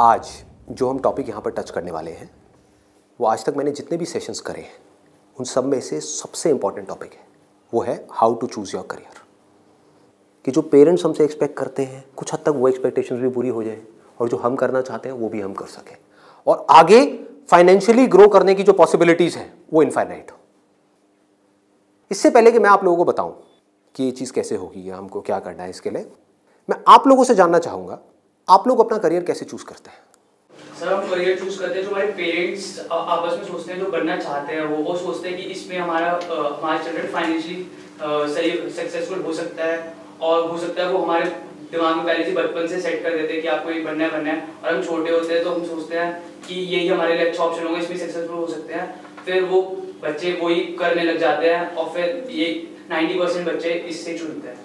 आज जो हम टॉपिक यहाँ पर टच करने वाले हैं वो आज तक मैंने जितने भी सेशंस करे हैं उन सब में से सबसे इम्पॉर्टेंट टॉपिक है, वो है how to choose your career. कि जो पेरेंट्स हमसे एक्सपेक्ट करते हैं कुछ हद तक वो एक्सपेक्टेशंस भी पूरी हो जाए और जो हम करना चाहते हैं वो भी हम कर सकें और आगे फाइनेंशियली ग्रो करने की जो पॉसिबिलिटीज़ हैं वो इनफाइनाइट हो। इससे पहले कि मैं आप लोगों को बताऊं कि ये चीज़ कैसे होगी या हमको क्या करना है, इसके लिए मैं आप लोगों से जानना चाहूँगा आप लोग अपना करियर कैसे चूज़ करते हैं? सर हम करियर चूज करते हैं जो हमारे पेरेंट्स आपस में सोचते हैं, जो बनना चाहते हैं वो सोचते हैं कि इसमें हमारा चिल्ड्रन फाइनेंशियली सही सक्सेसफुल हो सकता है और हो सकता है वो हमारे दिमाग में पहले से बचपन से सेट कर देते हैं कि आपको ये बनना है। और हम छोटे होते हैं तो हम सोचते हैं कि यही हमारे लिए अच्छा ऑप्शन होगा, इसमें सक्सेसफुल हो सकते हैं। फिर वो बच्चे वही करने लग जाते हैं और फिर ये 90% बच्चे इससे चुनते हैं।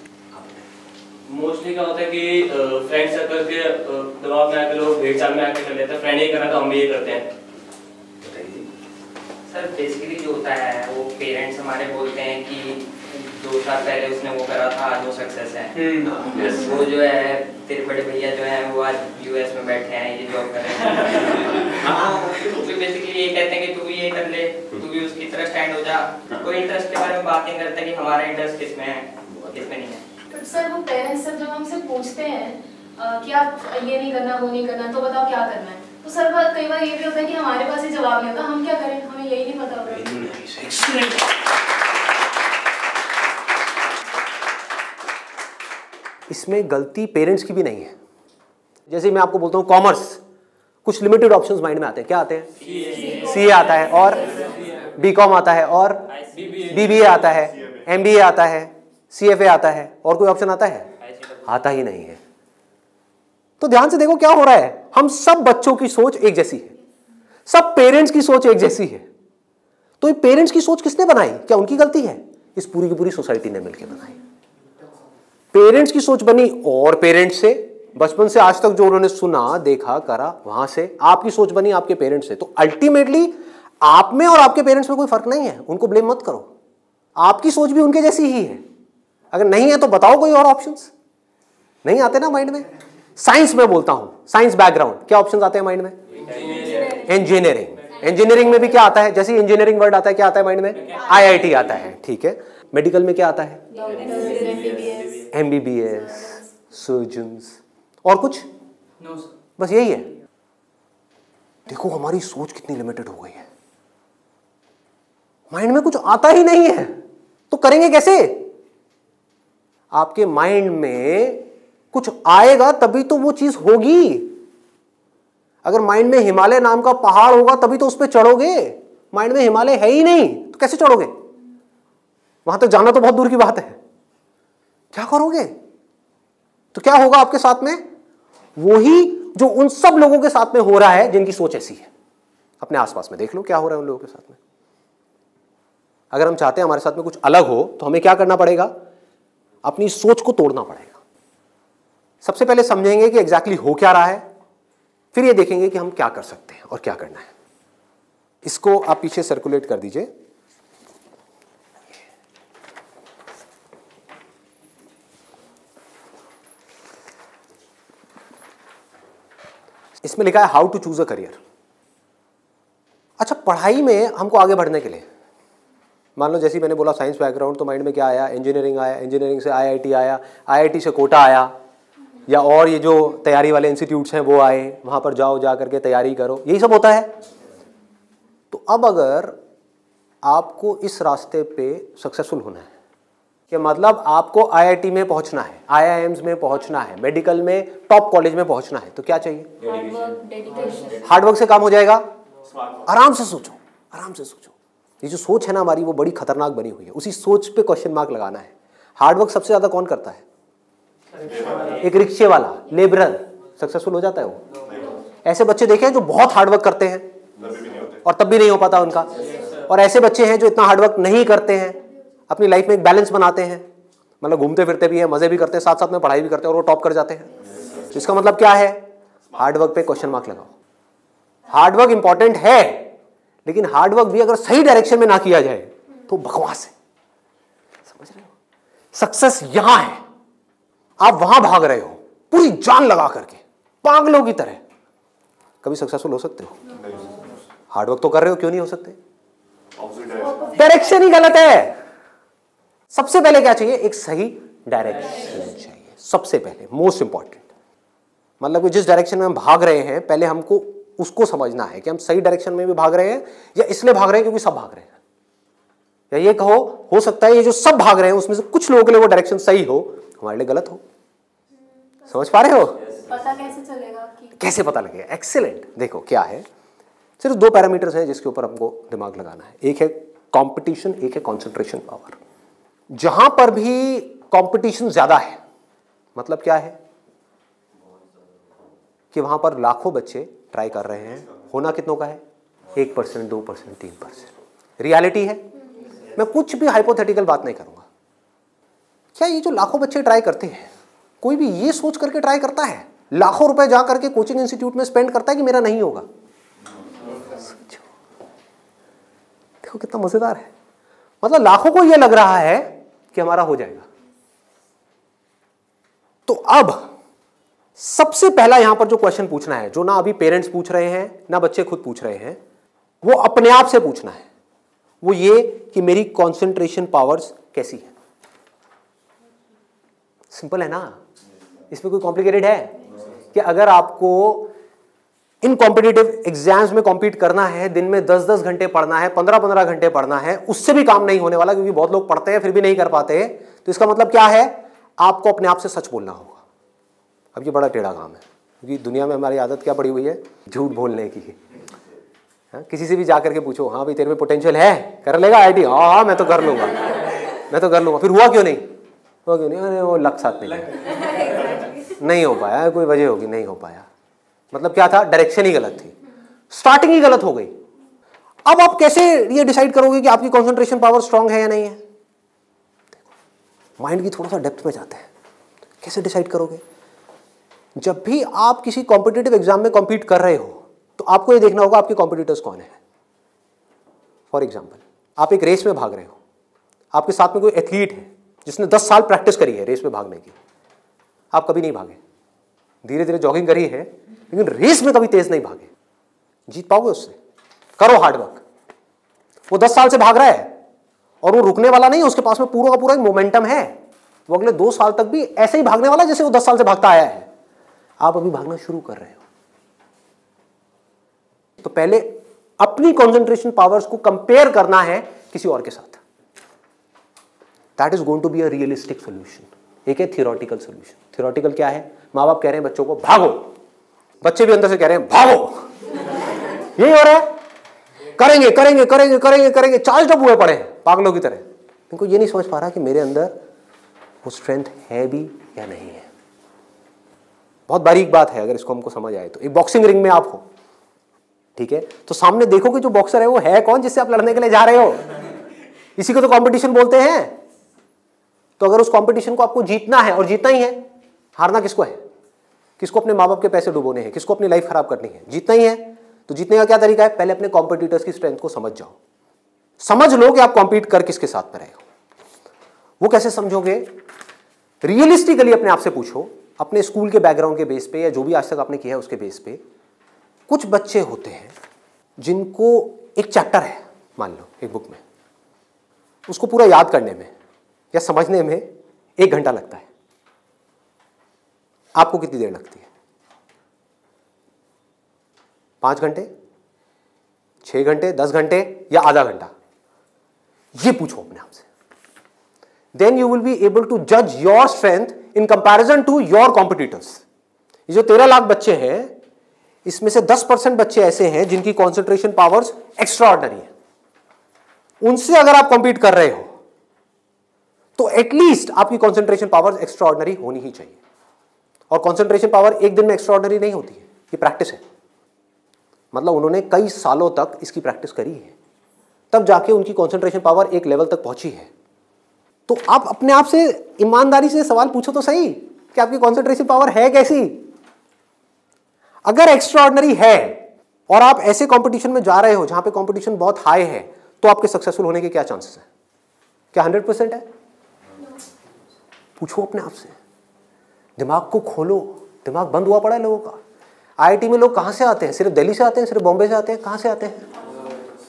मोस्टली क्या होता है कि फ्रेंड सर्कल के दबाव में आके लोग भेड़ चाल में आके कर लेते हैं, फ्रेंड ये करना तो हम भी ये करते हैं। सर बेसिकली जो होता है वो पेरेंट्स हमारे बोलते हैं कि 2 साल पहले उसने वो करा था, आज वो सक्सेस है। वो जो है तेरे बड़े भैया जो है वो आज यूएस में बैठे हैं, ये जॉब कर रहे हैं। तो बेसिकली ये कहते हैं कि तू भी ये कर ले, तू भी उसकी तरह स्टैंड हो जा। कोई इंटरेस्ट के बारे में बात नहीं करता कि हमारा इंटरेस्ट किसमें है किसमें नहीं है। तो सर वो पेरेंट्स जब हमसे पूछते हैं कि आप ये नहीं करना वो नहीं करना तो बताओ क्या करना है, तो सर कई बार ये भी होता है कि हमारे पास ये जवाब नहीं होता, हम क्या करें, हमें यही नहीं पता होता। इसमें गलती पेरेंट्स की भी नहीं है। जैसे मैं आपको बोलता हूँ कॉमर्स, कुछ लिमिटेड ऑप्शंस माइंड में आते हैं। क्या आते हैं? सीए आता है और बीकॉम आता है और बीबीए आता है, एमबीए आता है, सीएफए आता है, और कोई ऑप्शन आता है? आता ही नहीं है। तो ध्यान से देखो क्या हो रहा है। हम सब बच्चों की सोच एक जैसी है, सब पेरेंट्स की सोच एक जैसी है। तो ये पेरेंट्स की सोच किसने बनाई? क्या उनकी गलती है? इस पूरी की पूरी सोसाइटी ने मिलकर बनाई। पेरेंट्स की सोच बनी और पेरेंट्स से बचपन से आज तक जो उन्होंने सुना देखा करा वहां से आपकी सोच बनी आपके पेरेंट्स से। तो अल्टीमेटली आप में और आपके पेरेंट्स में कोई फर्क नहीं है, उनको ब्लेम मत करो। आपकी सोच भी उनके जैसी ही है। अगर नहीं है तो बताओ कोई और ऑप्शंस। नहीं आते ना माइंड में? साइंस में बोलता हूं, साइंस बैकग्राउंड, क्या ऑप्शंस आते हैं माइंड में? इंजीनियरिंग। इंजीनियरिंग में भी क्या आता है? जैसे इंजीनियरिंग वर्ड आता है क्या आता है माइंड में? आईआईटी आता है। ठीक है। मेडिकल में क्या आता है? एमबीबीएस, सर्जन्स, और कुछ? No sir. बस यही है। देखो हमारी सोच कितनी लिमिटेड हो गई है। माइंड में कुछ आता ही नहीं है तो करेंगे कैसे? आपके माइंड में कुछ आएगा तभी तो वो चीज होगी। अगर माइंड में हिमालय नाम का पहाड़ होगा तभी तो उस पर चढ़ोगे। माइंड में हिमालय है ही नहीं तो कैसे चढ़ोगे? वहां तक जाना तो बहुत दूर की बात है। क्या करोगे? तो क्या होगा आपके साथ में? वही जो उन सब लोगों के साथ में हो रहा है जिनकी सोच ऐसी है। अपने आसपास में देख लो क्या हो रहा है उन लोगों के साथ में। अगर हम चाहते हैं हमारे साथ में कुछ अलग हो तो हमें क्या करना पड़ेगा? अपनी सोच को तोड़ना पड़ेगा। सबसे पहले समझेंगे कि एग्जैक्टली हो क्या रहा है, फिर ये देखेंगे कि हम क्या कर सकते हैं और क्या करना है। इसको आप पीछे सर्कुलेट कर दीजिए। इसमें लिखा है how to choose a career. अच्छा, पढ़ाई में हमको आगे बढ़ने के लिए मान लो जैसे मैंने बोला साइंस बैकग्राउंड, तो माइंड में क्या आया? इंजीनियरिंग आया, इंजीनियरिंग से आईआईटी आया, आईआईटी से कोटा आया, या और ये जो तैयारी वाले इंस्टीट्यूट्स हैं वो आए, वहाँ पर जाओ, जा करके तैयारी करो, यही सब होता है। तो अब अगर आपको इस रास्ते पे सक्सेसफुल होना है, कि मतलब आपको आईआईटी में पहुँचना है, आईआईएम्स में पहुँचना है, मेडिकल में टॉप कॉलेज में पहुँचना है, तो क्या चाहिए? हार्डवर्क से काम हो जाएगा। आराम से सोचो, आराम से सोचो। ये जो सोच है ना हमारी वो बड़ी खतरनाक बनी हुई है। उसी सोच पे क्वेश्चन मार्क लगाना है। हार्डवर्क सबसे ज्यादा कौन करता है? एक रिक्शे वाला, लेबरर सक्सेसफुल हो जाता है वो। ऐसे बच्चे देखे हैं जो बहुत हार्डवर्क करते हैं और तब भी नहीं हो पाता उनका, और ऐसे बच्चे हैं जो इतना हार्डवर्क नहीं करते हैं, अपनी लाइफ में एक बैलेंस बनाते हैं, मतलब घूमते फिरते भी हैं, मजे भी करते हैं, साथ साथ में पढ़ाई भी करते हैं और वो टॉप कर जाते हैं। तो इसका मतलब क्या है? हार्डवर्क पे क्वेश्चन मार्क लगाओ। हार्डवर्क इंपॉर्टेंट है, लेकिन हार्डवर्क भी अगर सही डायरेक्शन में ना किया जाए तो बकवास है। समझ रहे हो? सक्सेस यहां है, आप वहां भाग रहे हो पूरी जान लगा करके पागलों की तरह, कभी सक्सेसफुल हो सकते हो? हार्डवर्क तो कर रहे हो, क्यों नहीं हो सकते? डायरेक्शन ही गलत है। सबसे पहले क्या चाहिए? एक सही डायरेक्शन चाहिए, सबसे पहले, मोस्ट इंपॉर्टेंट। मतलब कि जिस डायरेक्शन में हम भाग रहे हैं, पहले हमको उसको समझना है कि हम सही डायरेक्शन में भी भाग रहे हैं या इसलिए भाग रहे हैं क्योंकि सब भाग रहे हैं। या ये कहो, हो सकता है ये जो सब भाग रहे हैं उसमें से कुछ लोगों के लिए वो डायरेक्शन सही हो, हमारे लिए गलत हो। समझ पा रहे हो? पता कैसे चलेगा कि कैसे पता लगेगा? एक्सीलेंट। देखो क्या है, सिर्फ 2 पैरामीटर्स हैं जिसके ऊपर हमको दिमाग लगाना है। एक है कंपटीशन, एक है कंसंट्रेशन पावर। जहां पर भी कंपटीशन ज्यादा है, मतलब क्या है कि वहां पर लाखों बच्चे ट्राई कर रहे हैं, होना कितनों का है? 1%, 2%, 3%। रियलिटी है। मैं कुछ भी हाइपोथेटिकल बात नहीं करूंगा। क्या ये जो लाखों बच्चे ट्राई करते हैं, कोई भी ये सोच करके ट्राई करता है? लाखों रुपए जा करके कोचिंग इंस्टीट्यूट में स्पेंड करता है कि मेरा नहीं होगा? देखो कितना मजेदार है। मतलब लाखों को यह लग रहा है कि हमारा हो जाएगा। तो अब सबसे पहला यहां पर जो क्वेश्चन पूछना है, जो ना अभी पेरेंट्स पूछ रहे हैं ना बच्चे खुद पूछ रहे हैं, वो अपने आप से पूछना है। वो ये कि मेरी कंसंट्रेशन पावर्स कैसी है। सिंपल है ना? इसमें कोई कॉम्प्लिकेटेड है? कि अगर आपको इन कॉम्पिटिटिव एग्जाम्स में कॉम्पीट करना है, दिन में 10-10 घंटे पढ़ना है, 15-15 घंटे पढ़ना है, उससे भी काम नहीं होने वाला, क्योंकि बहुत लोग पढ़ते हैं फिर भी नहीं कर पाते। तो इसका मतलब क्या है? आपको अपने आप से सच बोलना होगा। अब ये बड़ा टेढ़ा काम है, क्योंकि दुनिया में हमारी आदत क्या पड़ी हुई है? झूठ बोलने की। किसी से भी जाकर के पूछो, हाँ भाई तेरे में पोटेंशियल है, कर लेगा आईटी? हाँ मैं तो कर लूंगा, मैं तो कर लूंगा। फिर हुआ क्यों नहीं? हुआ क्यों नहीं? अरे वो लक साथ नहीं हो पाया, कोई वजह होगी, नहीं हो पाया। मतलब क्या था? डायरेक्शन ही गलत थी, स्टार्टिंग ही गलत हो गई। अब आप कैसे ये डिसाइड करोगे कि आपकी कंसंट्रेशन पावर स्ट्रांग है या नहीं है? माइंड की थोड़ा सा डेप्थ में जाते हैं। कैसे डिसाइड करोगे? जब भी आप किसी कॉम्पिटिटिव एग्जाम में कॉम्पीट कर रहे हो, तो आपको ये देखना होगा आपके कॉम्पिटिटर्स कौन है। फॉर एग्जाम्पल, आप एक रेस में भाग रहे हो, आपके साथ में कोई एथलीट है जिसने 10 साल प्रैक्टिस करी है रेस में भागने की। आप कभी नहीं भागे, धीरे धीरे जॉगिंग करी है, लेकिन रेस में कभी तेज नहीं भागे। जीत पाओगे उससे? करो हार्डवर्क। वो 10 साल से भाग रहा है और वो रुकने वाला नहीं है, उसके पास में पूरा का पूरा एक मोमेंटम है। वो अगले 2 साल तक भी ऐसे ही भागने वाला जैसे वो 10 साल से भागता आया है। आप अभी भागना शुरू कर रहे हो। तो पहले अपनी कंसंट्रेशन पावर्स को कंपेयर करना है किसी और के साथ। That is going to be a realistic solution. एक है थियोरेटिकल सोल्यूशन। थियोरेटिकल क्या है? माँ बाप कह रहे हैं बच्चों को भागो, बच्चे भी अंदर से कह रहे हैं भागो। यही हो रहा है, करेंगे करेंगे करेंगे करेंगे करेंगे, चार्ज अप हुए पड़े हैं पागलों की तरह। इनको ये नहीं समझ पा रहा कि मेरे अंदर वो स्ट्रेंथ है भी या नहीं है। बहुत बारीक बात है, अगर इसको हमको समझ आए तो। एक बॉक्सिंग रिंग में आप हो, ठीक है, तो सामने देखो कि जो बॉक्सर है वो है कौन जिससे आप लड़ने के लिए जा रहे हो। इसी को तो कंपटीशन बोलते हैं। तो अगर उस कंपटीशन को आपको जीतना है, और जीतना ही है, हारना किसको है? किसको अपने माँ बाप के पैसे डुबोने हैं? किसको अपनी लाइफ खराब करनी है? जीतना ही है। तो जीतने का क्या तरीका है? पहले अपने कॉम्पिटिटर्स की स्ट्रेंथ को समझ जाओ। समझ लो कि आप कॉम्पीट कर किसके साथ में रहे हो। वो कैसे समझोगे? रियलिस्टिकली अपने आप से पूछो, अपने स्कूल के बैकग्राउंड के बेस पे या जो भी आज तक आपने किया है उसके बेस पे। कुछ बच्चे होते हैं जिनको एक चैप्टर है, मान लो एक बुक में, उसको पूरा याद करने में या समझने में 1 घंटा लगता है। आपको कितनी देर लगती है? 5 घंटे, 6 घंटे, 10 घंटे या आधा घंटा? ये पूछो अपने आप से। Then you will be able to जज your strength in comparison to your competitors. ये जो 13 लाख बच्चे हैं, इसमें से 10% बच्चे ऐसे हैं जिनकी कंसंट्रेशन पावर्स एक्स्ट्रा ऑर्डिनरी है। उनसे अगर आप कॉम्पीट कर रहे हो तो एटलीस्ट आपकी कंसंट्रेशन पावर्स एक्स्ट्रा ऑर्डिनरी होनी ही चाहिए। और कंसंट्रेशन पावर एक दिन में एक्स्ट्रा ऑर्डिनरी नहीं होती है, ये प्रैक्टिस है। मतलब उन्होंने कई सालों तक इसकी प्रैक्टिस करी है, तब जाके उनकी कंसंट्रेशन पावर एक लेवल तक पहुंची है। तो आप अपने आप से ईमानदारी से सवाल पूछो तो सही कि आपकी कंसंट्रेशन पावर है कैसी। अगर एक्स्ट्रा ऑर्डिनरी है और आप ऐसे कंपटीशन में जा रहे हो जहां पे कंपटीशन बहुत हाई है, तो आपके सक्सेसफुल होने के क्या चांसेस हैं? क्या 100% है? पूछो अपने आप से, दिमाग को खोलो। दिमाग बंद हुआ पड़ा है लोगों का। IIT में लोग कहाँ से आते हैं? सिर्फ दिल्ली से आते हैं, सिर्फ बॉम्बे से आते हैं? कहाँ से आते हैं?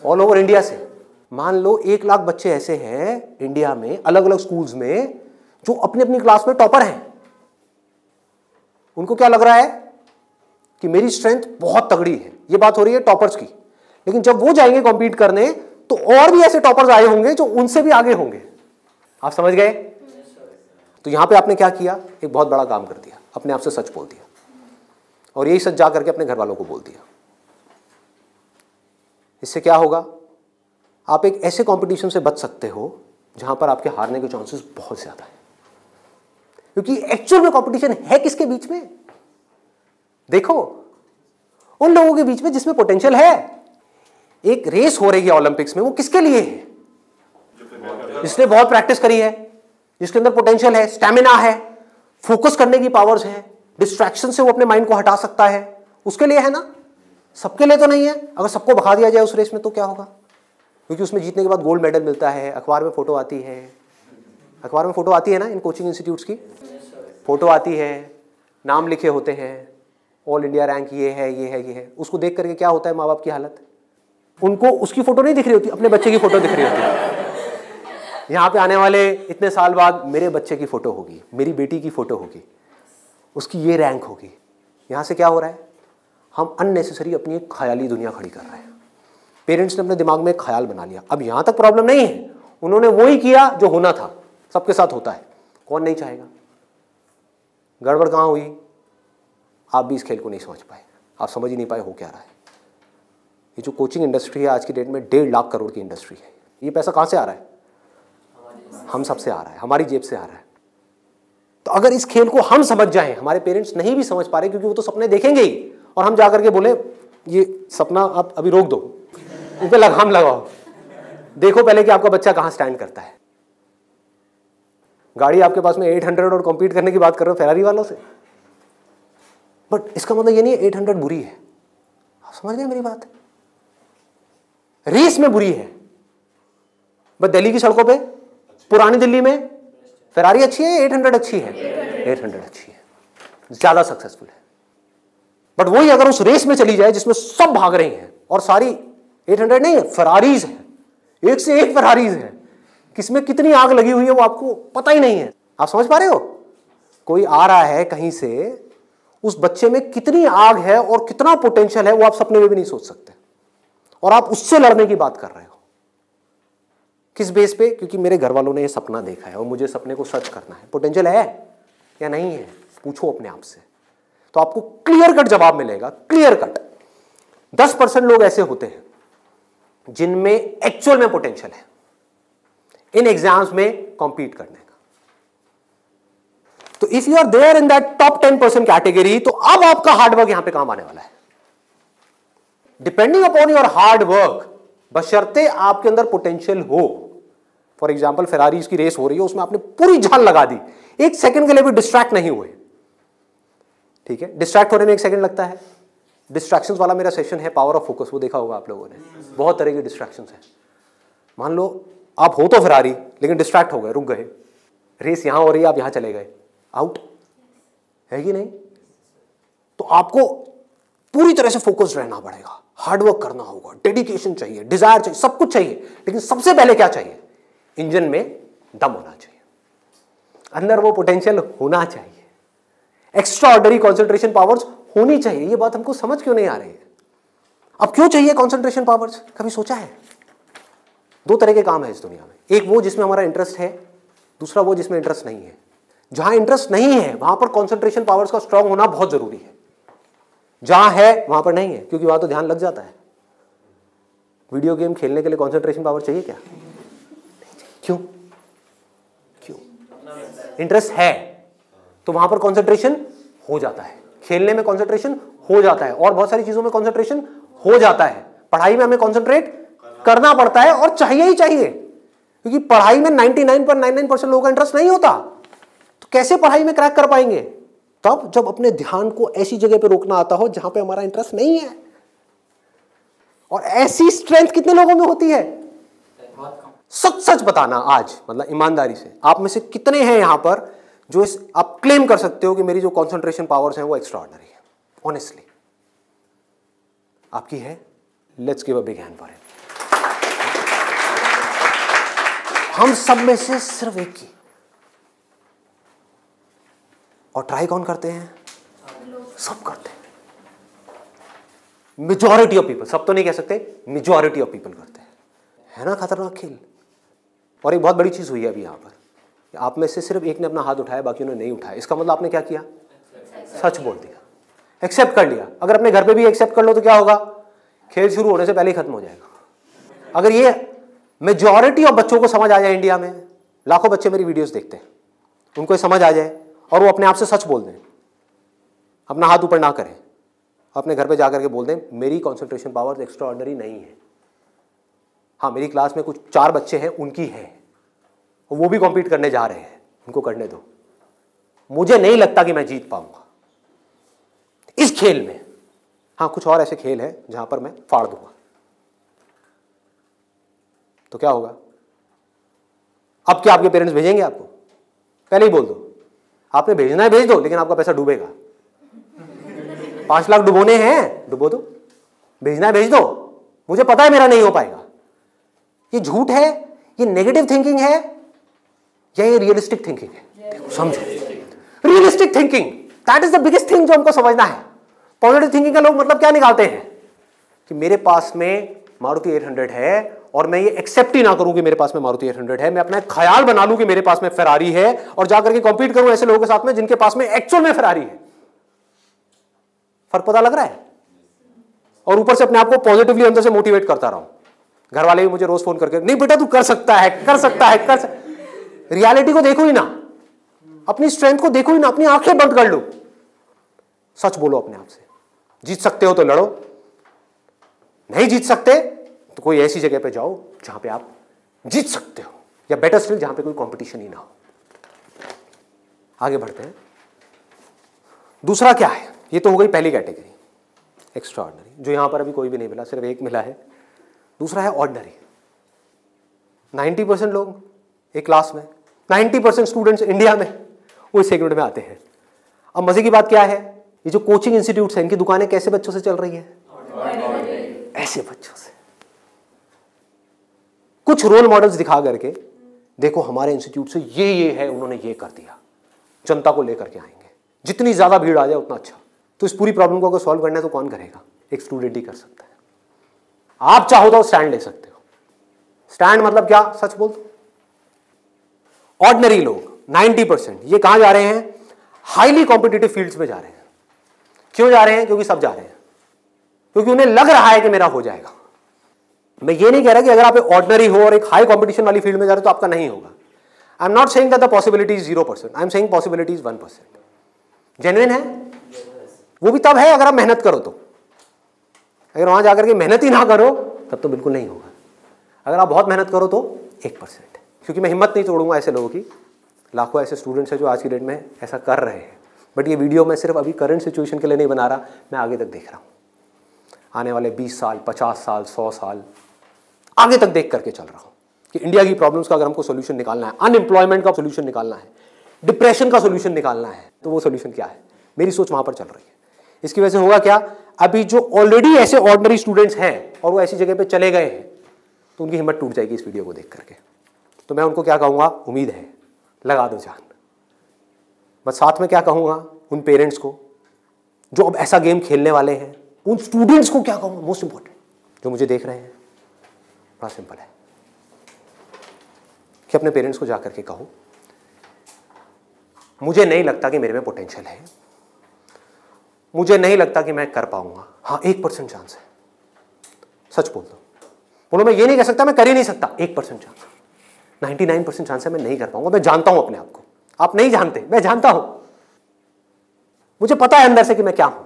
ऑल ओवर इंडिया से। मान लो 1 लाख बच्चे ऐसे हैं इंडिया में अलग अलग स्कूल्स में जो अपनी अपनी क्लास में टॉपर हैं। उनको क्या लग रहा है कि मेरी स्ट्रेंथ बहुत तगड़ी है। ये बात हो रही है टॉपर्स की। लेकिन जब वो जाएंगे कॉम्पीट करने तो और भी ऐसे टॉपर्स आए होंगे जो उनसे भी आगे होंगे। आप समझ गए? तो यहां पे आपने क्या किया? एक बहुत बड़ा काम कर दिया, अपने आप से सच बोल दिया और यही सच जा करके अपने घर वालों को बोल दिया। इससे क्या होगा? आप एक ऐसे कंपटीशन से बच सकते हो जहां पर आपके हारने के चांसेस बहुत ज्यादा है, क्योंकि एक्चुअल में कंपटीशन है किसके बीच में? देखो, उन लोगों के बीच में जिसमें पोटेंशियल है। एक रेस हो रही है ओलंपिक्स में, वो किसके लिए है? जिसने बहुत प्रैक्टिस करी है, जिसके अंदर पोटेंशियल है, स्टैमिना है, फोकस करने की पावर्स है, डिस्ट्रैक्शन से वो अपने माइंड को हटा सकता है, उसके लिए है ना। सबके लिए तो नहीं है। अगर सबको भगा दिया जाए उस रेस में तो क्या होगा? क्योंकि उसमें जीतने के बाद गोल्ड मेडल मिलता है, अखबार में फोटो आती है। अखबार में फोटो आती है ना, इन कोचिंग इंस्टीट्यूट्स की फोटो आती है, नाम लिखे होते हैं, ऑल इंडिया रैंक ये है, ये है, ये है। उसको देख करके क्या होता है माँ बाप की हालत? उनको उसकी फोटो नहीं दिख रही होती, अपने बच्चे की फोटो दिख रही होती है। यहाँ पे आने वाले इतने साल बाद मेरे बच्चे की फोटो होगी, मेरी बेटी की फोटो होगी, उसकी ये रैंक होगी। यहाँ से क्या हो रहा है? हम अननेसेसरी अपनी एक ख्याली दुनिया खड़ी कर रहे हैं। पेरेंट्स ने अपने दिमाग में एक ख्याल बना लिया। अब यहाँ तक प्रॉब्लम नहीं है, उन्होंने वही किया जो होना था, सबके साथ होता है, कौन नहीं चाहेगा? गड़बड़ कहाँ हुई? आप भी इस खेल को नहीं समझ पाए, आप समझ ही नहीं पाए हो क्या रहा है। ये जो कोचिंग इंडस्ट्री है आज की डेट में 1.5 लाख करोड़ की इंडस्ट्री है। ये पैसा कहाँ से आ रहा है? हम सब से आ रहा है, हमारी जेब से आ रहा है। तो अगर इस खेल को हम समझ जाएं, हमारे पेरेंट्स नहीं भी समझ पा रहे क्योंकि वो तो सपने देखेंगे ही, और हम जाकर के बोले ये सपना आप अभी रोक दो, उन पे लगाम लगाओ, देखो पहले कि आपका बच्चा कहाँ स्टैंड करता है। गाड़ी आपके पास में 800 और कॉम्पीट करने की बात कर रहे हो फेरारी वालों से, बट इसका मतलब ये नहीं है 800 बुरी है। आप समझ गए मेरी बात? रेस में बुरी है, बट दिल्ली की सड़कों पे, पुरानी दिल्ली में फेरारी अच्छी है, 800 अच्छी है, 800 अच्छी है, ज्यादा सक्सेसफुल है। बट वही अगर उस रेस में चली जाए जिसमें सब भाग रही हैं और सारी 800 नहीं है, फेरारीज है, एक से एक फेरारीज है, किसमें कितनी आग लगी हुई है वो आपको पता ही नहीं है। आप समझ पा रहे हो? कोई आ रहा है कहीं से, उस बच्चे में कितनी आग है और कितना पोटेंशियल है वो आप सपने में भी नहीं सोच सकते, और आप उससे लड़ने की बात कर रहे हो। किस बेस पे? क्योंकि मेरे घर वालों ने ये सपना देखा है और मुझे सपने को सच करना है। पोटेंशियल है या नहीं है? पूछो अपने आप से, तो आपको क्लियर कट जवाब मिलेगा। क्लियर कट 10% लोग ऐसे होते हैं जिनमें एक्चुअल में पोटेंशियल है इन एग्जाम्स में कॉम्पीट करने का। तो if you are there in that top 10% category, तो अब आपका हार्डवर्क यहां पे काम आने वाला है। Depending upon your hard work, बशर्ते आपके अंदर पोटेंशियल हो। फॉर एग्जाम्पल फेरारीज की रेस हो रही है, उसमें आपने पूरी जान लगा दी, एक सेकंड के लिए भी डिस्ट्रैक्ट नहीं हुए। ठीक है, डिस्ट्रैक्ट होने में 1 सेकंड लगता है। डिस्ट्रैक्शंस वाला मेरा सेशन है पावर ऑफ फोकस, वो देखा होगा आप लोगों ने। बहुत तरह की डिस्ट्रैक्शंस हैं। मान लो आप हो तो फेरारी, लेकिन डिस्ट्रैक्ट हो गए, रुक गए, रेस यहां हो रही है, आप यहां चले गए, आउट है कि नहीं? तो आपको पूरी तरह से फोकस्ड रहना पड़ेगा, हार्डवर्क करना होगा, डेडिकेशन चाहिए, डिजायर चाहिए, सब कुछ चाहिए। लेकिन सबसे पहले क्या चाहिए? इंजन में दम होना चाहिए, अंदर वो पोटेंशियल होना चाहिए, एक्स्ट्रा ऑर्डिनरी कॉन्सेंट्रेशन पावर्स होनी चाहिए। ये बात हमको समझ क्यों नहीं आ रही है? अब क्यों चाहिए कॉन्सेंट्रेशन पावर्स? कभी सोचा है? 2 तरह के काम है इस दुनिया में, एक वो जिसमें हमारा इंटरेस्ट है, दूसरा वो जिसमें इंटरेस्ट नहीं है। जहां इंटरेस्ट नहीं है वहां पर कॉन्सेंट्रेशन पावर्स का स्ट्रांग होना बहुत जरूरी है, जहां है वहां पर नहीं है, क्योंकि वहां तो ध्यान लग जाता है। वीडियो गेम खेलने के लिए कॉन्सेंट्रेशन पावर चाहिए क्या? क्यों? क्यों? इंटरेस्ट है तो वहां पर कॉन्सेंट्रेशन हो जाता है, खेलने में कॉन्सेंट्रेशन हो जाता है, और बहुत सारी चीजों में कॉन्सेंट्रेशन हो जाता है। पढ़ाई में हमें कॉन्सेंट्रेट करना पड़ता है और चाहिए ही चाहिए, क्योंकि पढ़ाई में 99.99% लोगों का इंटरेस्ट नहीं होता, तो कैसे पढ़ाई में क्रैक कर पाएंगे? तब जब अपने ध्यान को ऐसी जगह पे रोकना आता हो जहां पे हमारा इंटरेस्ट नहीं है। और ऐसी स्ट्रेंथ कितने लोगों में होती है? सच सच बताना आज, मतलब ईमानदारी से, आप में से कितने हैं यहां पर जो आप क्लेम कर सकते हो कि मेरी जो कॉन्सेंट्रेशन पावर्स हैं वो एक्स्ट्रा ऑर्डिनरी है? ऑनेस्टली आपकी है, let's give a big hand for it. हम सब में से सिर्फ एक की, और ट्राई कौन करते हैं? सब करते हैं। मेजॉरिटी ऑफ पीपल, सब तो नहीं कह सकते, मेजॉरिटी ऑफ पीपल करते हैं। है ना खतरनाक खेल। और एक बहुत बड़ी चीज हुई है अभी यहां पर, आप में से सिर्फ एक ने अपना हाथ उठाया, बाकी ने नहीं उठाया। इसका मतलब आपने क्या किया? सच बोल दिया, एक्सेप्ट कर लिया। अगर अपने घर पे भी एक्सेप्ट कर लो तो क्या होगा? खेल शुरू होने से पहले ही खत्म हो जाएगा। अगर ये मेजॉरिटी ऑफ बच्चों को समझ आ जाए, इंडिया में लाखों बच्चे मेरी वीडियोस देखते हैं, उनको ये समझ आ जाए और वो अपने आप से सच बोल दें, अपना हाथ ऊपर ना करें, अपने घर पे जाकर के बोल दें मेरी कंसंट्रेशन पावर एक्स्ट्रा ऑर्डिनरी नहीं है। हाँ, मेरी क्लास में कुछ 4 बच्चे हैं, उनकी है, वो भी कॉम्पीट करने जा रहे हैं, उनको करने दो। मुझे नहीं लगता कि मैं जीत पाऊंगा इस खेल में। हाँ, कुछ और ऐसे खेल हैं जहां पर मैं फाड़ दूंगा। तो क्या होगा? अब क्या आपके पेरेंट्स भेजेंगे आपको? पहले ही बोल दो, आपने भेजना है भेज दो, लेकिन आपका पैसा डूबेगा। 5 लाख डुबोने हैं, डुबो दो। भेजना है भेज दो, मुझे पता है मेरा नहीं हो पाएगा। ये झूठ है, ये नेगेटिव थिंकिंग है, या ये रियलिस्टिक थिंकिंग है? समझो, realistic thinking, that is the biggest thing जो हमको समझना है। पॉजिटिव थिंकिंग का लोग मतलब क्या निकालते हैं कि मेरे पास में मारुति 800 है और मैं ये एक्सेप्ट ही ना करूं कि मेरे पास में मारुति 800 है, मैं अपना एक ख्याल बना लूं कि मेरे पास में फेरारी है और जाकर के कॉम्पीट करूं ऐसे लोगों के साथ में जिनके पास में एक्चुअल में फेरारी है। फर्क पता लग रहा है? और ऊपर से अपने आप को पॉजिटिवली अंदर से मोटिवेट करता रहा हूं। घर वाले भी मुझे रोज फोन करके, नहीं बेटा तू कर सकता है, कर सकता है, कर सकता। रियलिटी को देखो ही ना, अपनी स्ट्रेंथ को देखो ही ना, अपनी आंखें बंद कर लो, सच बोलो अपने आप से। जीत सकते हो तो लड़ो, नहीं जीत सकते तो कोई ऐसी जगह पे जाओ जहां पे आप जीत सकते हो, या बेटर स्टिल जहां पे कोई कंपटीशन ही ना हो। आगे बढ़ते हैं। दूसरा क्या है? ये तो हो गई पहली कैटेगरी, एक्स्ट्रा ऑर्डिनरी, जो यहां पर अभी कोई भी नहीं मिला, सिर्फ एक मिला है। दूसरा है ऑर्डिनरी। 90% लोग एक क्लास में, 90% स्टूडेंट्स इंडिया में वो इस सेगमेंट में आते हैं। अब मजे की बात क्या है, ये जो कोचिंग इंस्टीट्यूट्स हैं, इनकी दुकानें कैसे बच्चों से चल रही है? ऐसे बच्चों से। कुछ रोल मॉडल्स दिखा करके, देखो हमारे इंस्टीट्यूट से ये है, उन्होंने ये कर दिया, जनता को लेकर के आएंगे, जितनी ज्यादा भीड़ आ जाए उतना अच्छा। तो इस पूरी प्रॉब्लम को अगर सॉल्व करना है तो कौन करेगा? एक स्टूडेंट ही कर सकता है। आप चाहो तो स्टैंड ले सकते हो। स्टैंड मतलब क्या? सच बोल दो। ऑर्डिनरी लोग 90% ये कहां जा रहे हैं? हाईली कॉम्पिटिटिव फील्ड्स में जा रहे हैं। क्यों जा रहे हैं? क्योंकि सब जा रहे हैं, क्योंकि उन्हें लग रहा है कि मेरा हो जाएगा। मैं ये नहीं कह रहा कि अगर आप ऑर्डिनरी हो और एक हाई कॉम्पिटिशन वाली फील्ड में जा रहे हो तो आपका नहीं होगा। I am not saying that the possibility is 0%, I am saying possibility is 1%। Genuine है वो भी तब है अगर आप मेहनत करो तो। अगर वहां जाकर के मेहनत ही ना करो तब तो बिल्कुल नहीं होगा। अगर आप बहुत मेहनत करो तो 1%। क्योंकि मैं हिम्मत नहीं तोड़ूंगा ऐसे लोगों की। लाखों ऐसे स्टूडेंट्स हैं जो आज की डेट में ऐसा कर रहे हैं। बट ये वीडियो मैं सिर्फ अभी करंट सिचुएशन के लिए नहीं बना रहा, मैं आगे तक देख रहा हूँ। आने वाले 20 साल, 50 साल, 100 साल आगे तक देख करके चल रहा हूँ कि इंडिया की प्रॉब्लम्स का अगर हमको सोल्यूशन निकालना है, अनएम्प्लॉयमेंट का सोल्यूशन निकालना है, डिप्रेशन का सोल्यूशन निकालना है, तो वो सोल्यूशन क्या है? मेरी सोच वहां पर चल रही है। इसकी वजह से होगा क्या? अभी जो ऑलरेडी ऐसे ऑर्डिनरी स्टूडेंट्स हैं और वो ऐसी जगह पे चले गए हैं तो उनकी हिम्मत टूट जाएगी इस वीडियो को देख करके। तो मैं उनको क्या कहूँगा? उम्मीद है, लगा दो जान। बस साथ में क्या कहूँगा उन पेरेंट्स को जो अब ऐसा गेम खेलने वाले हैं, उन स्टूडेंट्स को क्या कहूँगा? मोस्ट इंपॉर्टेंट जो मुझे देख रहे हैं, बड़ा सिंपल है कि अपने पेरेंट्स को जाकर के कहो मुझे नहीं लगता कि मेरे में पोटेंशियल है, मुझे नहीं लगता कि मैं कर पाऊंगा। हाँ, 1% चांस है। सच बोल दो, बोलो मैं ये नहीं कह सकता मैं कर ही नहीं सकता, 1% चांस, 99% चांस है मैं नहीं कर पाऊंगा। मैं जानता हूं अपने आप को, आप नहीं जानते, मैं जानता हूं। मुझे पता है अंदर से कि मैं क्या हूं,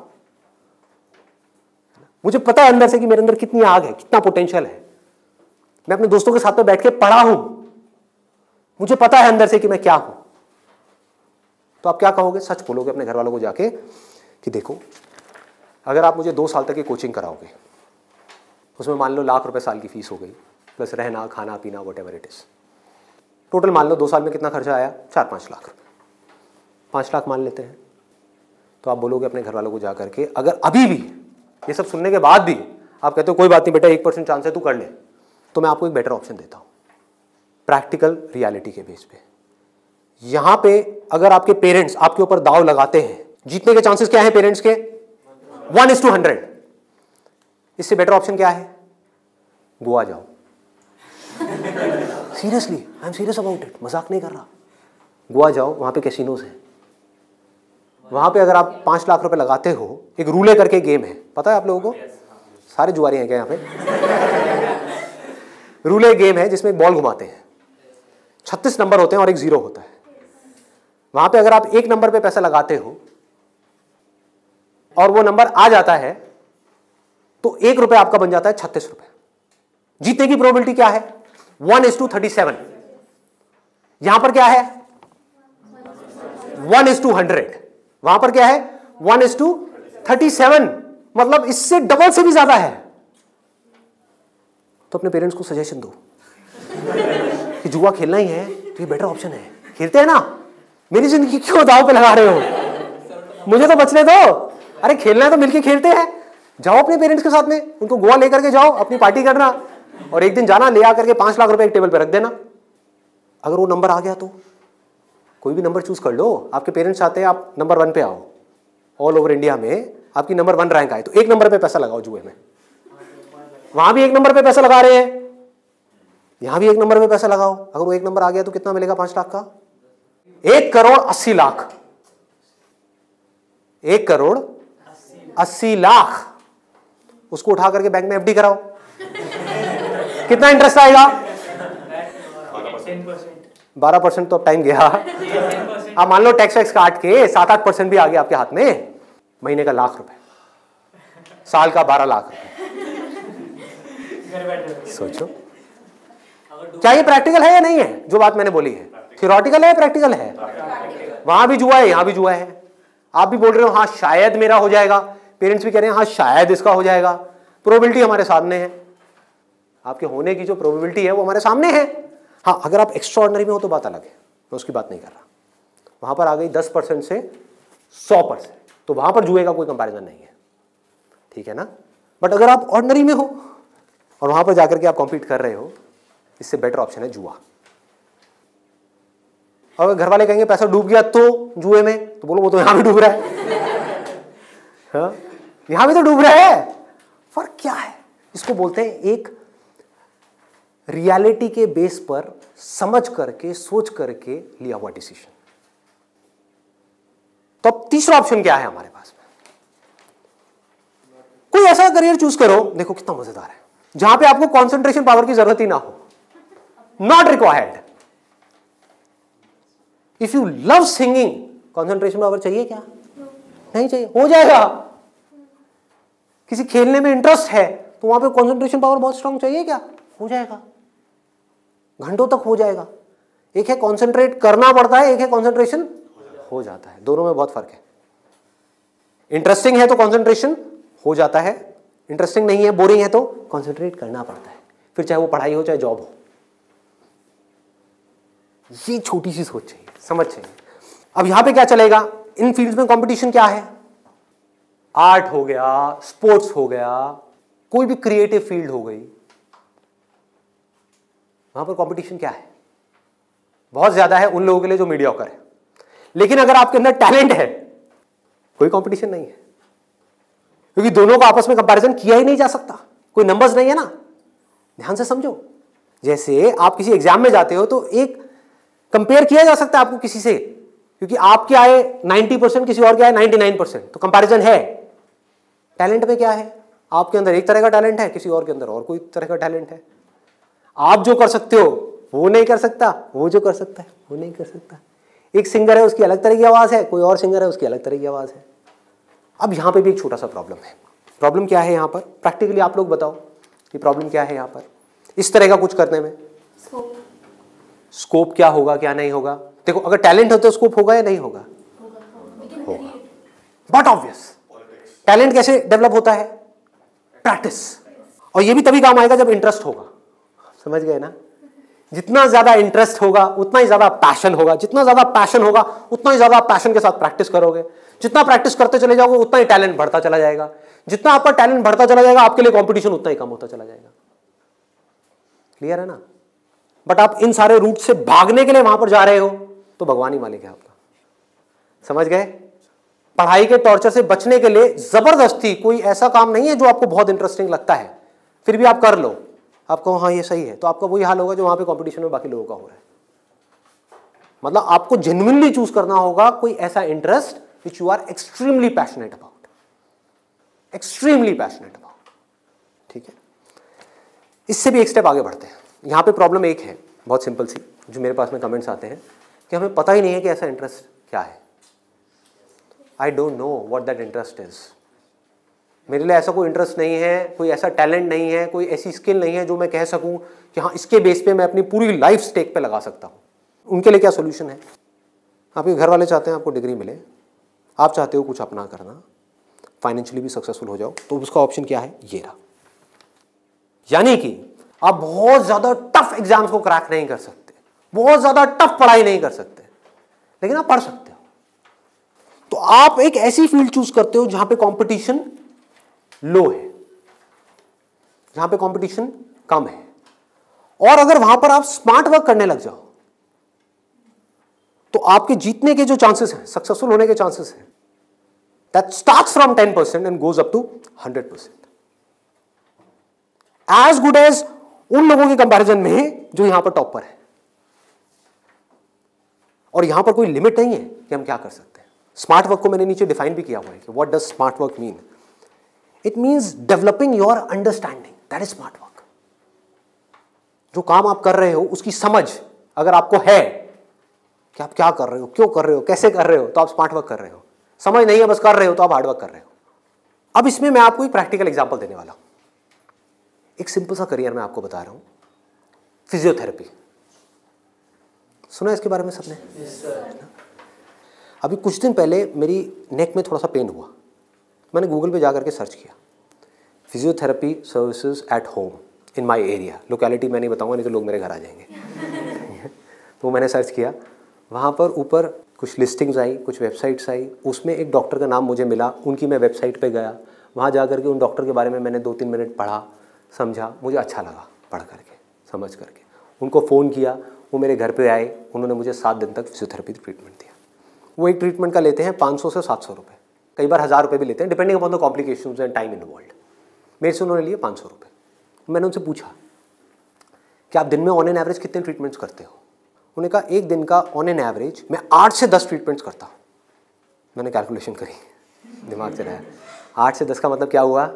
मुझे पता है अंदर से कि मेरे अंदर कितनी आग है, कितना पोटेंशियल है। मैं अपने दोस्तों के साथ में बैठ के पढ़ा हूं, मुझे पता है अंदर से कि मैं क्या हूं। तो आप क्या कहोगे? सच बोलोगे अपने घर वालों को जाके कि देखो अगर आप मुझे 2 साल तक की कोचिंग कराओगे, उसमें मान लो लाख रुपए साल की फीस हो गई, प्लस रहना खाना पीना व्हाटएवर इट इज, टोटल मान लो 2 साल में कितना खर्चा आया? 4-5 लाख रुपए। 5 लाख मान लेते हैं। तो आप बोलोगे अपने घर वालों को जाकर के, अगर अभी भी ये सब सुनने के बाद भी आप कहते हो कोई बात नहीं बेटा 1% चांस है, तू कर ले, तो मैं आपको एक बेटर ऑप्शन देता हूं प्रैक्टिकल रियलिटी के बेस पे। यहां पे अगर आपके पेरेंट्स आपके ऊपर दाव लगाते हैं, जीतने के चांसेस क्या है पेरेंट्स के? 1:100। इससे बेटर ऑप्शन क्या है? गोवा जाओ। Seriously, I am serious about it, मजाक नहीं कर रहा। गोवा जाओ, वहां पे कैसीनोज हैं, वहां पे अगर आप 5 लाख रुपए लगाते हो, एक रूले करके गेम है, पता है आप लोगों को? सारे जुआरी हैं क्या यहाँ पे? रूले गेम है जिसमें एक बॉल घुमाते हैं, 36 नंबर होते हैं और एक 0 होता है। वहां पे अगर आप 1 नंबर पे पैसा लगाते हो और वो नंबर आ जाता है तो 1 रुपए आपका बन जाता है 36 रुपए। जीतने की प्रोबेबिलिटी क्या है? 1:37। यहां पर क्या है? 1:100। वहां पर क्या है? 1:37, मतलब इससे डबल से भी ज्यादा है। तो अपने पेरेंट्स को सजेशन दो कि जुआ खेलना ही है तो ये बेटर ऑप्शन है, खेलते हैं ना। मेरी जिंदगी क्यों दांव पे लगा रहे हो? मुझे तो बचने दो। अरे खेलना है तो मिलके खेलते हैं। जाओ अपने पेरेंट्स के साथ में, उनको गोवा लेकर के जाओ, अपनी पार्टी करना, और एक दिन जाना ले आकर के 5 लाख रुपए एक टेबल पे रख देना। अगर वो नंबर आ गया तो कोई भी नंबर चूज कर लो। आपके पेरेंट्स चाहते हैं आप नंबर 1 पे आओ, ऑल ओवर इंडिया में आपकी नंबर 1 रैंक आए, तो 1 नंबर पे पैसा लगाओ जुए में। वहां भी 1 नंबर पे पैसा लगा रहे हैं, यहां भी 1 नंबर पे पैसा लगाओ। अगर वो 1 नंबर आ गया तो कितना मिलेगा? 5 लाख का 1,80,00,000। 1,80,00,000 उसको उठा करके बैंक में एफडी कराओ। कितना इंटरेस्ट आएगा? 12%। तो अब टाइम गया। आप मान लो टैक्स वैक्स काट के 7-8% भी आ गया आपके हाथ में। महीने का 1,00,000 रुपए, साल का 12 लाख रुपए। सोचो क्या ये प्रैक्टिकल है या नहीं है? जो बात मैंने बोली है थियोरेटिकल है, प्रैक्टिकल है। वहां भी जुआ है, यहां भी जुआ है। आप भी बोल रहे हो हाँ शायद मेरा हो जाएगा, पेरेंट्स भी कह रहे हैं हाँ शायद इसका हो जाएगा। प्रोबेबिलिटी हमारे सामने है, आपके होने की जो प्रोबेबिलिटी है वो हमारे सामने है। हाँ अगर आप एक्स्ट्राऑर्डिनरी में हो तो बात अलग है, मैं उसकी बात नहीं कर रहा। वहां पर आ गई 10% से 100%, तो वहां पर जुए का कोई कंपैरिजन नहीं है, ठीक है ना। बट अगर आप ऑर्डिनरी में हो और वहां पर जाकर के आप कॉम्पीट कर रहे हो, इससे बेटर ऑप्शन है जुआ। अगर घर वाले कहेंगे पैसा डूब गया तो जुए में, तो बोलो वो तो यहां भी डूब रहा है। हाँ? यहां भी तो डूब रहा है। फर्क क्या है? इसको बोलते हैं एक रियलिटी के बेस पर समझ करके सोच करके लिया हुआ डिसीजन। तो अब तीसरा ऑप्शन क्या है हमारे पास में? कोई ऐसा करियर चूज करो, देखो कितना मजेदार है, जहां पे आपको कंसंट्रेशन पावर की जरूरत ही ना हो, not required. If you love singing, concentration power चाहिए क्या? नहीं चाहिए, हो जाएगा। किसी खेलने में इंटरेस्ट है तो वहां पे कंसंट्रेशन पावर बहुत स्ट्रांग चाहिए क्या? हो जाएगा, घंटों तक हो जाएगा। एक है कंसंट्रेट करना पड़ता है, एक है कंसंट्रेशन हो जाता है। दोनों में बहुत फर्क है। इंटरेस्टिंग है तो कंसंट्रेशन हो जाता है, इंटरेस्टिंग नहीं है, बोरिंग है तो कंसंट्रेट करना पड़ता है, फिर चाहे वो पढ़ाई हो चाहे जॉब हो। ये छोटी सी सोच चाहिए, समझ चाहिए। अब यहां पे क्या चलेगा? इन फील्ड्स में कंपटीशन क्या है? आर्ट हो गया, स्पोर्ट्स हो गया, कोई भी क्रिएटिव फील्ड हो गई, वहां पर कंपटीशन क्या है? बहुत ज्यादा है उन लोगों के लिए जो मीडियोकर है। लेकिन अगर आपके अंदर टैलेंट है, कोई कंपटीशन नहीं है, क्योंकि दोनों को आपस में कंपैरिजन किया ही नहीं जा सकता, कोई नंबर्स नहीं है ना। ध्यान से समझो, जैसे आप किसी एग्जाम में जाते हो तो एक कंपेयर किया जा सकता है आपको किसी से, क्योंकि आपके आए 90%, किसी और के आए 99%, तो कंपैरिजन है। टैलेंट में क्या है? आपके अंदर एक तरह का टैलेंट है, किसी और के अंदर और कोई तरह का टैलेंट है। आप जो कर सकते हो वो नहीं कर सकता, वो जो कर सकता है वो नहीं कर सकता। एक सिंगर है, उसकी अलग तरह की आवाज है, कोई और सिंगर है, उसकी अलग तरह की आवाज है। अब यहां पे भी एक छोटा सा प्रॉब्लम है। प्रॉब्लम क्या है यहां पर? प्रैक्टिकली आप लोग बताओ कि प्रॉब्लम क्या है यहां पर इस तरह का कुछ करने में? स्कोप क्या होगा, क्या नहीं होगा? देखो अगर टैलेंट हो तो स्कोप होगा या नहीं होगा? होगा। बट ऑब्वियस, टैलेंट कैसे डेवलप होता है? प्रैक्टिस। और ये भी तभी काम आएगा जब इंटरेस्ट होगा। समझ गए ना? जितना ज्यादा इंटरेस्ट होगा उतना ही ज्यादा पैशन होगा, जितना ज्यादा पैशन होगा उतना ही ज्यादा पैशन के साथ प्रैक्टिस करोगे, जितना प्रैक्टिस करते चले जाओगे उतना ही टैलेंट बढ़ता चला जाएगा, जितना आपका टैलेंट बढ़ता चला जाएगा आपके लिए कंपटीशन उतना ही कम होता चला जाएगा। क्लियर है ना? बट आप इन सारे रूट से भागने के लिए वहां पर जा रहे हो तो भगवान ही मालिक है आपका। समझ गए? पढ़ाई के टॉर्चर से बचने के लिए जबरदस्ती कोई ऐसा काम नहीं है जो आपको बहुत इंटरेस्टिंग लगता है फिर भी आप कर लो, आपको हाँ ये सही है, तो आपका वही हाल होगा जो वहां पे कंपटीशन में बाकी लोगों का हो रहा है। मतलब आपको जेन्युइनली चूज करना होगा कोई ऐसा interest which you are extremely passionate about, extremely passionate about. ठीक है, इससे भी एक स्टेप आगे बढ़ते हैं। यहां पे प्रॉब्लम एक है बहुत सिंपल सी, जो मेरे पास में कमेंट्स आते हैं कि हमें पता ही नहीं है कि ऐसा इंटरेस्ट क्या है। I don't know what that interest is. मेरे लिए ऐसा कोई इंटरेस्ट नहीं है, कोई ऐसा टैलेंट नहीं है, कोई ऐसी स्किल नहीं है जो मैं कह सकूं कि हाँ इसके बेस पे मैं अपनी पूरी लाइफ स्टेक पे लगा सकता हूं। उनके लिए क्या सोल्यूशन है? आपके घर वाले चाहते हैं आपको डिग्री मिले, आप चाहते हो कुछ अपना करना, फाइनेंशियली भी सक्सेसफुल हो जाओ, तो उसका ऑप्शन क्या है? ये रहा। यानी कि आप बहुत ज्यादा टफ एग्जाम्स को क्रैक नहीं कर सकते, बहुत ज्यादा टफ पढ़ाई नहीं कर सकते, लेकिन आप पढ़ सकते हो। तो आप एक ऐसी फील्ड चूज करते हो जहां पे कंपटीशन लो है, जहां पे कंपटीशन कम है, और अगर वहां पर आप स्मार्ट वर्क करने लग जाओ तो आपके जीतने के जो चांसेस हैं, सक्सेसफुल होने के चांसेस हैं, that starts from 10% and goes up to 100%, as good as उन लोगों के कंपैरिजन में जो यहां पर टॉप पर है। और यहां पर कोई लिमिट नहीं है कि हम क्या कर सकते हैं। स्मार्ट वर्क को मैंने नीचे डिफाइन भी किया हुआ है कि what does smart work mean. It means developing your understanding, that is smart work. जो काम आप कर रहे हो उसकी समझ अगर आपको है कि आप क्या कर रहे हो, क्यों कर रहे हो, कैसे कर रहे हो, तो आप स्मार्ट वर्क कर रहे हो। समझ नहीं है बस कर रहे हो तो आप हार्ड वर्क कर रहे हो। अब इसमें मैं आपको एक प्रैक्टिकल एग्जांपल देने वाला हूं। एक सिंपल सा करियर मैं आपको बता रहा हूं, फिजियोथेरेपी। सुना इसके बारे में सबने? अभी कुछ दिन पहले मेरी नेक में थोड़ा सा पेन हुआ, मैंने गूगल पे जाकर के सर्च किया physiotherapy services at home in my area. Locality मैं नहीं बताऊंगा नहीं तो लोग मेरे घर आ जाएंगे। तो मैंने सर्च किया, वहाँ पर ऊपर कुछ लिस्टिंग्स आई, कुछ वेबसाइट्स आई, उसमें एक डॉक्टर का नाम मुझे मिला, उनकी मैं वेबसाइट पे गया, वहाँ जा कर के उन डॉक्टर के बारे में मैंने 2-3 मिनट पढ़ा, समझा, मुझे अच्छा लगा पढ़ करके, समझ करके। उनको फ़ोन किया, वो मेरे घर पे आए, उन्होंने मुझे 7 दिन तक फिजियोथेरेपी ट्रीटमेंट दिया। वो एक ट्रीटमेंट का लेते हैं 500 से 700 रुपये, कई बार 1000 रुपये भी लेते हैं, depending upon the complications and time involved. मेरे से उन्होंने लिए 500 रुपये। मैंने उनसे पूछा कि आप दिन में ऑन एन एवरेज कितने ट्रीटमेंट्स करते हो? उन्होंने कहा एक दिन का ऑन एन एवरेज मैं 8 से 10 ट्रीटमेंट्स करता हूँ। मैंने कैलकुलेशन करी, दिमाग से रहा, 8 से 10 का मतलब क्या हुआ?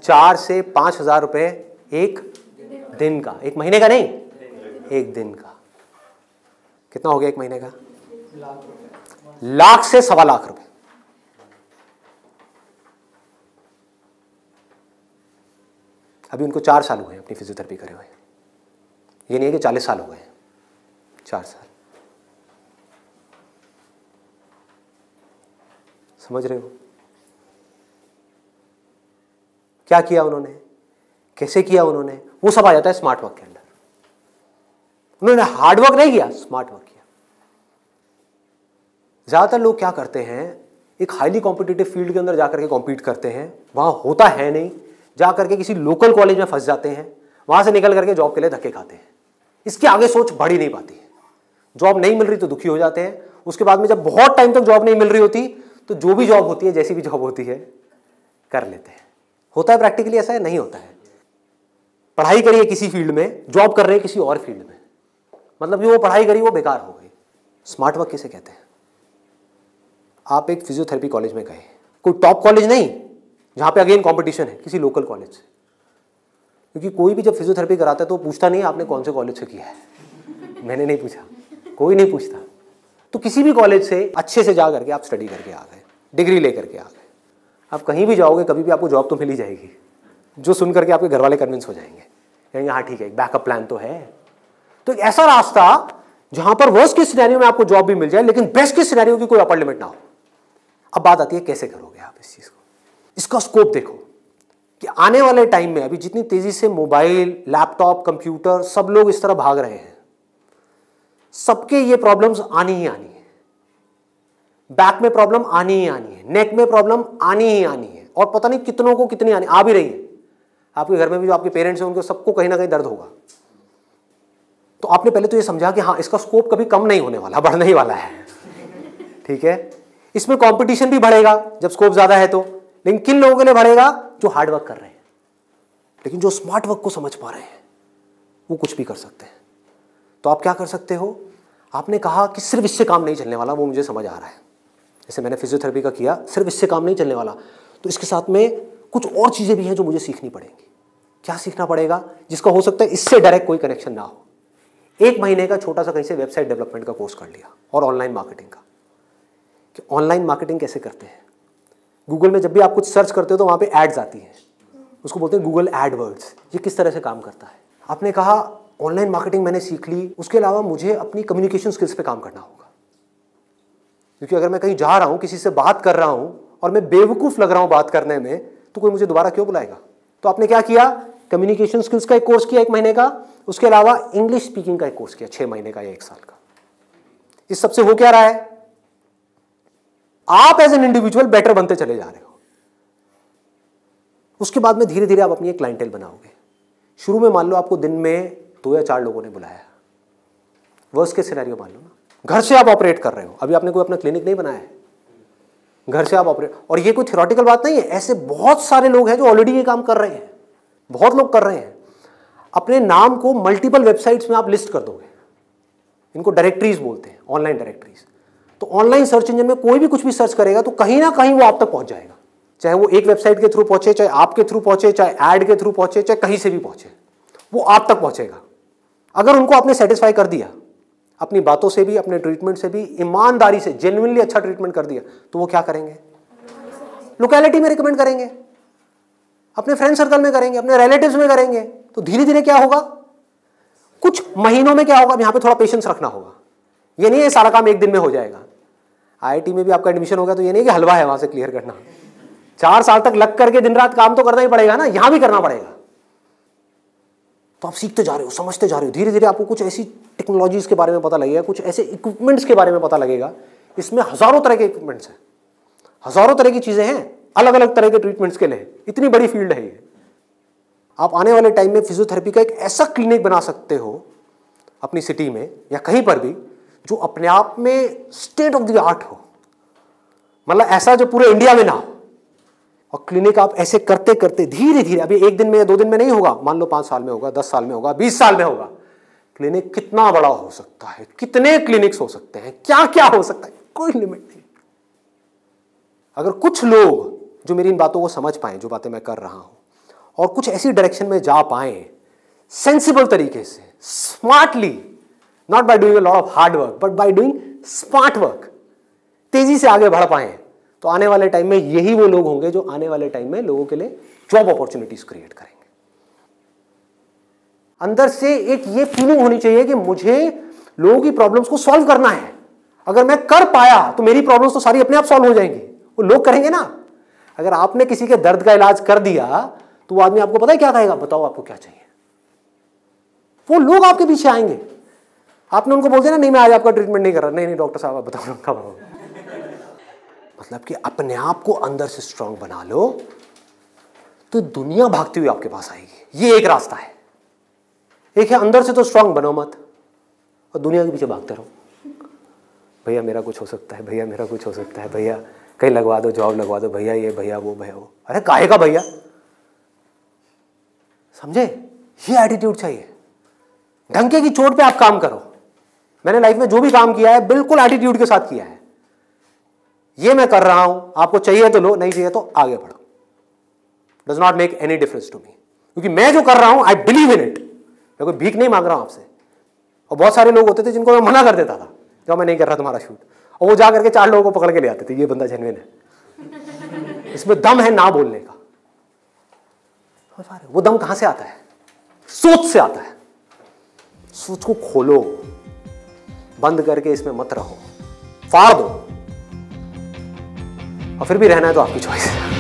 4 से 5,000 रुपये एक दिन का, एक महीने का नहीं, एक दिन का। कितना हो गया एक महीने का? लाख से 1.25 लाख रुपए। अभी उनको 4 साल हुए अपनी फिजियोथेरेपी करे हुए। ये नहीं है कि 40 साल हो गए, 4 साल। समझ रहे हो क्या किया उन्होंने, कैसे किया उन्होंने? वो सब आ जाता है स्मार्ट वर्क के अंदर। उन्होंने हार्ड वर्क नहीं किया, स्मार्ट वर्क किया। ज्यादातर लोग क्या करते हैं, एक हाईली कॉम्पिटिटिव फील्ड के अंदर जाकर के कॉम्पीट करते हैं, वहां होता है नहीं, जाकर के किसी लोकल कॉलेज में फंस जाते हैं, वहां से निकल करके जॉब के लिए धक्के खाते हैं। इसके आगे सोच बढ़ ही नहीं पाती है। जॉब नहीं मिल रही तो दुखी हो जाते हैं, उसके बाद में जब बहुत टाइम तक जॉब नहीं मिल रही होती तो जो भी जॉब होती है, जैसी भी जॉब होती है, कर लेते हैं। होता है प्रैक्टिकली ऐसा है? नहीं होता है। पढ़ाई करिए किसी फील्ड में, जॉब कर रहे हैं किसी और फील्ड में, मतलब कि वो पढ़ाई करी वो बेकार हो गई। स्मार्ट वर्क किसे कहते हैं? आप एक फिजियोथेरेपी कॉलेज में गए, कोई टॉप कॉलेज नहीं जहां पे अगेन कंपटीशन है, किसी लोकल कॉलेज से। क्योंकि कोई भी जब फिजियोथेरेपी कराता है तो पूछता नहीं आपने कौन से कॉलेज से किया है। मैंने नहीं पूछा, कोई नहीं पूछता। तो किसी भी कॉलेज से अच्छे से जा करके आप स्टडी करके आ गए, डिग्री लेकर के आ गए। आप कहीं भी जाओगे कभी भी आपको जॉब तो मिल ही जाएगी, जो सुन करके आपके घर वाले कन्विंस हो जाएंगे, कहेंगे हाँ ठीक है एक बैकअप प्लान तो है। तो एक ऐसा रास्ता जहां पर वर्स्ट के सिनेरियो में आपको जॉब भी मिल जाए लेकिन बेस्ट के सिनेरियो की कोई अपर लिमिट ना हो। अब बात आती है कैसे करोगे आप इस चीज को। इसका स्कोप देखो कि आने वाले टाइम में अभी जितनी तेजी से मोबाइल, लैपटॉप, कंप्यूटर सब लोग इस तरह भाग रहे हैं, सबके ये प्रॉब्लम्स आनी ही आनी है। बैक में प्रॉब्लम आनी ही आनी है, नेक में प्रॉब्लम आनी ही आनी है, और पता नहीं कितनों को कितनी आ भी रही है। आपके घर में भी जो आपके पेरेंट्स हैं उनको सबको कहीं ना कहीं दर्द होगा। तो आपने पहले तो ये समझा कि हाँ, इसका स्कोप कभी कम नहीं होने वाला, बढ़ने ही वाला है। ठीक है, इसमें कंपटीशन भी बढ़ेगा जब स्कोप ज्यादा है तो, लेकिन किन लोगों के लिए बढ़ेगा? जो हार्ड वर्क कर रहे हैं, लेकिन जो स्मार्ट वर्क को समझ पा रहे हैं वो कुछ भी कर सकते हैं। तो आप क्या कर सकते हो? आपने कहा कि सिर्फ इससे काम नहीं चलने वाला, वो मुझे समझ आ रहा है, जैसे मैंने फिजियोथेरेपी का किया, सिर्फ इससे काम नहीं चलने वाला, तो इसके साथ में कुछ और चीजें भी हैं जो मुझे सीखनी पड़ेंगी। क्या सीखना पड़ेगा? जिसका हो सकता है इससे डायरेक्ट कोई कनेक्शन ना हो। 1 महीने का छोटा सा कहीं से वेबसाइट डेवलपमेंट का कोर्स कर लिया, और ऑनलाइन मार्केटिंग का, कि ऑनलाइन मार्केटिंग कैसे करते हैं। गूगल में जब भी आप कुछ सर्च करते हो तो वहां पे एड्स आती हैं, उसको बोलते हैं गूगल एडवर्ड्स। ये किस तरह से काम करता है। आपने कहा ऑनलाइन मार्केटिंग मैंने सीख ली, उसके अलावा मुझे अपनी कम्युनिकेशन स्किल्स पे काम करना होगा, क्योंकि अगर मैं कहीं जा रहा हूं, किसी से बात कर रहा हूं और मैं बेवकूफ लग रहा हूं बात करने में, तो कोई मुझे दोबारा क्यों बुलाएगा। तो आपने क्या किया? कम्युनिकेशन स्किल्स का एक कोर्स किया 1 महीने का, उसके अलावा इंग्लिश स्पीकिंग का एक कोर्स किया 6 महीने का या 1 साल का। इस सबसे हो क्या रहा है? आप एज एन इंडिविजुअल बेटर बनते चले जा रहे हो। उसके बाद में धीरे धीरे आप अपनी एक क्लाइंटेल बनाओगे। शुरू में मान लो आपको दिन में 2 या 4 लोगों ने बुलाया, वर्स्ट केस सिनेरियो मान लो ना, घर से आप ऑपरेट कर रहे हो, अभी आपने कोई अपना क्लिनिक नहीं बनाया है, घर से आप ऑपरेट, और ये कोई थ्योरेटिकल बात नहीं है, ऐसे बहुत सारे लोग हैं जो ऑलरेडी ये काम कर रहे हैं, बहुत लोग कर रहे हैं। अपने नाम को मल्टीपल वेबसाइट्स में आप लिस्ट कर दोगे, इनको डायरेक्टरीज बोलते हैं, ऑनलाइन डायरेक्टरीज। तो ऑनलाइन सर्च इंजन में कोई भी कुछ भी सर्च करेगा तो कहीं ना कहीं वो आप तक पहुंच जाएगा, चाहे वो एक वेबसाइट के थ्रू पहुंचे, चाहे आपके थ्रू पहुंचे, चाहे एड के थ्रू पहुंचे, चाहे कहीं से भी पहुंचे, वो आप तक पहुंचेगा। अगर उनको आपने सेटिस्फाई कर दिया अपनी बातों से भी, अपने ट्रीटमेंट से भी, ईमानदारी से जेन्युइनली अच्छा ट्रीटमेंट कर दिया, तो वो क्या करेंगे? लोकेलिटी में रिकमेंड करेंगे, अपने फ्रेंड सर्कल में करेंगे, अपने रिलेटिव्स में करेंगे। तो धीरे धीरे क्या होगा? कुछ महीनों में क्या होगा? यहां पे थोड़ा पेशेंस रखना होगा। ये नहीं है सारा काम 1 दिन में हो जाएगा। आईआईटी में भी आपका एडमिशन होगा तो ये नहीं कि हलवा है वहां से क्लियर करना, 4 साल तक लग करके दिन रात काम तो करना ही पड़ेगा ना, यहां भी करना पड़ेगा। तो आप सीखते जा रहे हो, समझते जा रहे हो, धीरे धीरे आपको कुछ ऐसी टेक्नोलॉजीज के बारे में पता लगेगा, कुछ ऐसे इक्विपमेंट्स के बारे में पता लगेगा। इसमें हजारों तरह के इक्विपमेंट्स हैं, हजारों तरह की चीजें हैं, अलग अलग तरह के ट्रीटमेंट्स के लिए। इतनी बड़ी फील्ड है ये। आप आने वाले टाइम में फिजियोथेरेपी का एक ऐसा क्लिनिक बना सकते हो अपनी सिटी में या कहीं पर भी, जो अपने आप में स्टेट ऑफ द आर्ट हो, मतलब ऐसा जो पूरे इंडिया में ना हो। और क्लिनिक आप ऐसे करते करते धीरे धीरे, अभी 1 दिन में या 2 दिन में नहीं होगा, मान लो 5 साल में होगा, 10 साल में होगा, 20 साल में होगा। क्लिनिक कितना बड़ा हो सकता है, कितने क्लिनिक्स हो सकते हैं, क्या क्या हो सकता है, कोई लिमिट नहीं। अगर कुछ लोग जो मेरी इन बातों को समझ पाए, जो बातें मैं कर रहा हूं, और कुछ ऐसी डायरेक्शन में जा पाए सेंसिबल तरीके से, smartly, not by doing a lot of hard work but by doing smart work, तेजी से आगे बढ़ पाए, तो आने वाले टाइम में यही वो लोग होंगे जो आने वाले टाइम में लोगों के लिए जॉब अपॉर्चुनिटीज क्रिएट करेंगे। अंदर से एक ये फीलिंग होनी चाहिए कि मुझे लोगों की प्रॉब्लम्स को सॉल्व करना है। अगर मैं कर पाया तो मेरी प्रॉब्लम्स तो सारी अपने आप सॉल्व हो जाएंगी, वो लोग करेंगे ना। अगर आपने किसी के दर्द का इलाज कर दिया तो वो आदमी आपको पता है क्या कहेगा? बताओ आपको क्या चाहिए। वो लोग आपके पीछे आएंगे। आपने उनको बोल दिया ना, नहीं मैं आज आपका ट्रीटमेंट नहीं कर रहा, नहीं डॉक्टर साहब आप बताओ कब आओ। मतलब कि अपने आप को अंदर से स्ट्रांग बना लो तो दुनिया भागती हुई आपके पास आएगी। ये एक रास्ता है। एक है अंदर से तो स्ट्रांग बनो मत और दुनिया के पीछे भागते रहो। भैया मेरा कुछ हो सकता है, भैया मेरा कुछ हो सकता है, भैया कहीं लगवा दो, जॉब लगवा दो, भैया ये भैया वो भैया वो। अरे काहे का भैया, समझे? ये एटीट्यूड चाहिए। ढंके की चोट पे आप काम करो। मैंने लाइफ में जो भी काम किया है बिल्कुल एटीट्यूड के साथ किया है। ये मैं कर रहा हूं, आपको चाहिए तो लो, नहीं चाहिए तो आगे बढ़ो। Does not make any difference to me, क्योंकि मैं जो कर रहा हूं आई बिलीव इन इट। मैं कोई भीख नहीं मांग रहा हूं आपसे। और बहुत सारे लोग होते थे जिनको मैं मना कर देता था, जो मैं नहीं कर रहा तुम्हारा शूट, और वो जा करके 4 लोगों को पकड़ के ले आते थे, ये बंदा जेन्युइन है, इसमें दम है ना बोलने का। वो दम कहां से आता है? सोच से आता है। सोच को खोलो, बंद करके इसमें मत रहो, फाड़ दो। और फिर भी रहना है तो आपकी चॉइस है।